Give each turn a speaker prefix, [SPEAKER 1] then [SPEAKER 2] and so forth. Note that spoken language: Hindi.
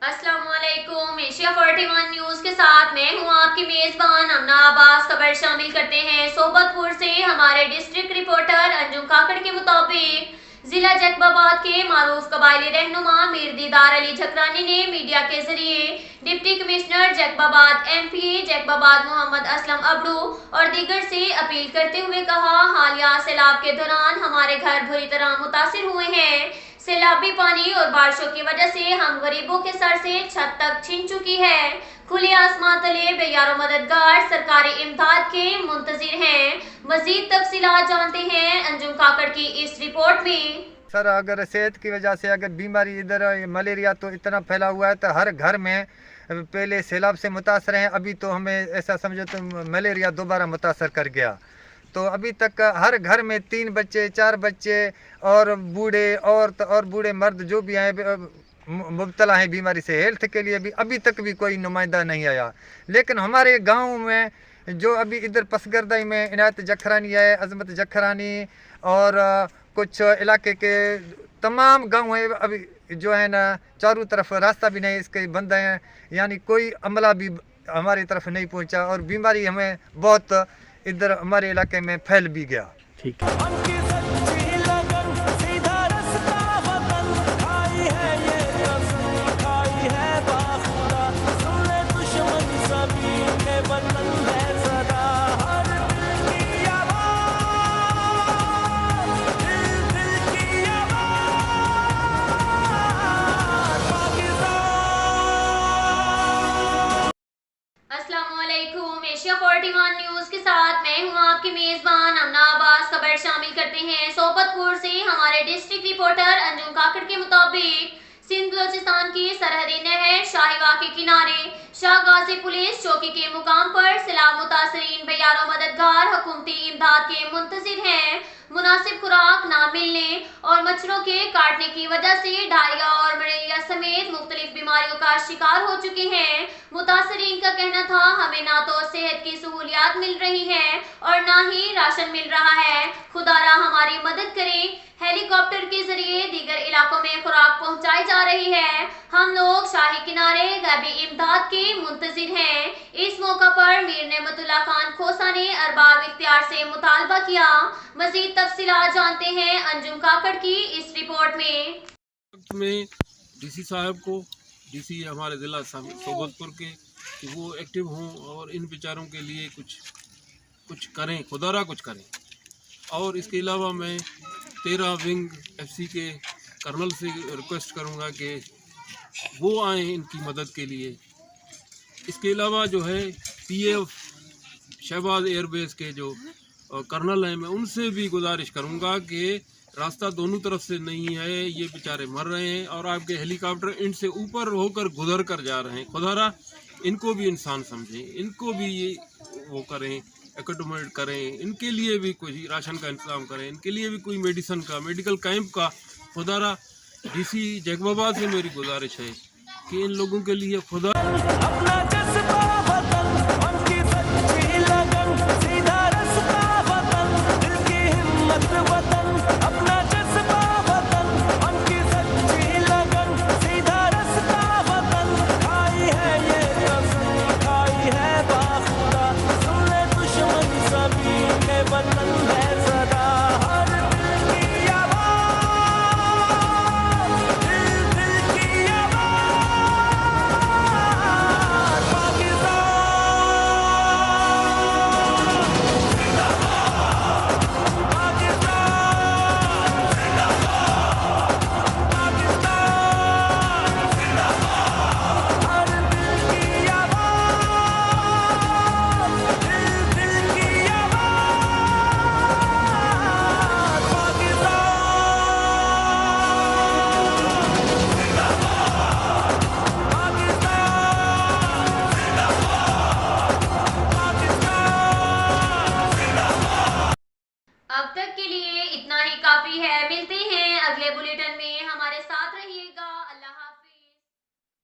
[SPEAKER 1] अस्सलामुअलैकुम। एशिया 41 न्यूज के साथ मैं हूं आपकी मेजबान अमना अब्बास। खबर शामिल करते हैं सोबतपुर से। हमारे डिस्ट्रिक्ट रिपोर्टर अंजुम काकड़ के मुताबिक जिला जैकबाबाद के मारूफ कबायली रहनुमा मीर दीदार अली झकरानी ने मीडिया के जरिए deputy commissioner Jacobabad MP Jacobabad Mohammad Aslam Abro और दीगर से अपील करते हुए कहा, हालिया सैलाब के दौरान हमारे घर बुरी तरह मुतासिर हुए हैं। सैलाबी पानी और बारिशों की वजह से हम गरीबों के सर से छत तक छीन चुकी है। खुले आसमान तले बेयारो मददगार सरकारी इमदाद के मुंतजिर हैं। मजीद तफसीलात जानते हैं अंजुम काकड़ की इस रिपोर्ट में।
[SPEAKER 2] सर, अगर सेहत की वजह से अगर बीमारी इधर मलेरिया तो इतना फैला हुआ है तो हर घर में पहले सैलाब से मुतासर हैं। अभी तो हमें ऐसा समझो तो मलेरिया दोबारा मुतासर कर गया। तो अभी तक हर घर में 3 बच्चे 4 बच्चे और बूढ़े औरत और बूढ़े मर्द जो भी हैं मुब्तला हैं बीमारी से। हेल्थ के लिए भी अभी तक भी कोई नुमाइंदा नहीं आया। लेकिन हमारे गांव में जो अभी इधर पसगरदाई में इनायत जखरानी है, अजमत जखरानी और कुछ इलाके के तमाम गांव है, अभी जो है ना चारों तरफ रास्ता भी नहीं, इसके बंद हैं, यानी कोई अमला भी हमारी तरफ नहीं पहुंचा और बीमारी हमें बहुत इधर हमारे इलाके में फैल भी गया।
[SPEAKER 3] ठीक है।
[SPEAKER 1] एशिया 41 न्यूज के साथ मैं हूं आपकी मेजबान अमना अब्बास। खबर शामिल करते हैं सोबतपुर से। हमारे डिस्ट्रिक्ट रिपोर्टर अंजुम काकड़ के मुताबिक सिंध बलोचिस्तान की सरहदी नहर शाहीवाग के किनारे शाह गाजी पुलिस चौकी के मुकाम पर सैलाब मुतासरीन बेयारो मददगार हुकूमती इमदाद के मुंतजिर हैं। मुनासिब खुराक ना मिलने और मच्छरों के काटने की वजह से डायरिया और मलेरिया समेत मुख्तलिफ बीमारियों का शिकार हो चुके हैं। मुतासरीन का कहना था, हमें ना तो सेहत की सहूलियात मिल रही है और ना ही राशन मिल रहा है। खुदारा हमारी मदद करें। हेलीकॉप्टर के जरिए दीगर इलाकों में खुराक पहुंचाई जा रही है। हम लोग शाही किनारे गैबी इमदाद के मुंतजिर हैं। इस मौका पर मीर नेमतुल्लाह खान खोसा ने अरबाब इख्तियार से मुतालबा किया। मजीद तफसीलात जानते हैं अंजुम काकड़ की इस रिपोर्ट में।
[SPEAKER 4] डीसी साहब को, डीसी हमारे ज़िला सोबतपुर के, कि वो एक्टिव हों और इन बेचारों के लिए कुछ करें, खुदारा कुछ करें। और इसके अलावा मैं 13 विंग एफसी के कर्नल से रिक्वेस्ट करूंगा कि वो आए इनकी मदद के लिए। इसके अलावा जो है पीएफ शहबाज एयरबेस के जो कर्नल हैं, मैं उनसे भी गुजारिश करूंगा कि रास्ता दोनों तरफ से नहीं है, ये बेचारे मर रहे हैं और आपके हेलीकॉप्टर इनसे ऊपर होकर गुजर कर जा रहे हैं। खुदारा इनको भी इंसान समझें, इनको भी ये वो करें, एकोमोडेट करें, इनके लिए भी कोई राशन का इंतजाम करें, इनके लिए भी कोई मेडिसिन का, मेडिकल कैंप का। खुदारा डीसी जैकबाबाद से मेरी गुजारिश है कि इन लोगों के लिए खुदा